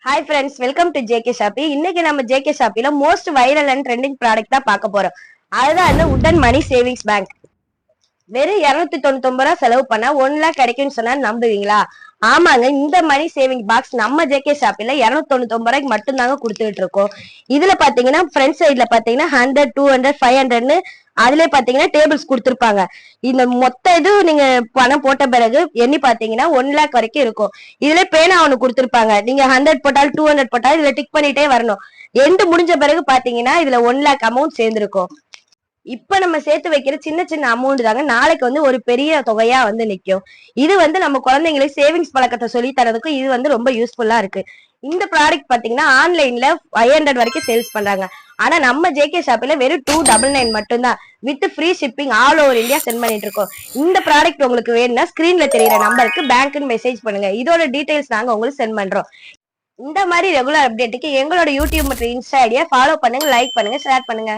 Hi friends, welcome to JK Shoppy. இன்னைக்கு நம்ம JK ஷாப்பில most viral and trending product தான் பார்க்க போறோம். அதுதான் அந்த உடன் மணி சேவிங்ஸ் பேங்க். வெறும் 299 ரூபா செலவு பண்ணா 1 லேக் கிடைக்கும்னு சொன்னா நம்புவீங்களா? ஆமாங்க, இந்த மணி சேவிங் பாக்ஸ் நம்ம ஜேகே ஷாப்பில 299 ரூபாய்க்கு மட்டும் தாங்க கொடுத்துட்டு இருக்கோம். இதுல பாத்தீங்கன்னா ஃப்ரண்ட் சைட்ல பாத்தீங்கன்னா 100, 200, 500ன்னு அதுல பாத்தீங்கன்னா டேபிள்ஸ் கொடுத்துருப்பாங்க. இந்த மொத்த இது நீங்க பணம் போட்ட பிறகு எண்ணி பாத்தீங்கன்னா 1 லேக் வரைக்கும் இருக்கும். இதுல பேனா ஒண்ணு கொடுத்துருப்பாங்க. நீங்க 100 போட்டாலும் 200 போட்டாலும் இதுல டிக் பண்ணிட்டே வரணும். எண்டு முடிஞ்ச பிறகு பாத்தீங்கன்னா இதுல 1 லேக் அமௌண்ட் சேர்ந்திருக்கும். இப்ப நம்ம சேர்த்து வைக்கிற சின்ன சின்ன அமௌண்ட் தாங்க நாளைக்கு ஒரு பெரிய தொகையா நிக்கும். இது நம்ம குழந்தைங்களுக்கு சேவிங்ஸ் பழக்கத்தை சொல்லி தரதுக்கும் இது ரொம்ப யூஸ்ஃபுல்லா இருக்கு. இந்த ப்ராடக்ட் பாத்தீங்கன்னா ஆன்லைன்ல 500 வரைக்கும் சேல்ஸ் பண்றாங்க. ஆனா நம்ம ஜேகே ஷாப்ல வெறும் 299 மட்டும்தான் with free shipping all over India sent பண்ணிட்டு இருக்கோம். இந்த ப்ராடக்ட் உங்களுக்கு வேணும்னா ஸ்கிரீன்ல தெரியுற நம்பருக்கு பேங்க்னு மெசேஜ் பண்ணுங்க. இதோட டீடைல்ஸ் நாங்க உங்களுக்கு சென்ட் பண்றோம். இந்த மாதிரி ரெகுலர் அப்டேட்டுக்கு எங்களோட யூடியூப் மற்றும் இன்ஸ்டா ஐடியா ஃபாலோ பண்ணுங்க, லைக் பண்ணுங்க, ஷேர் பண்ணுங்க.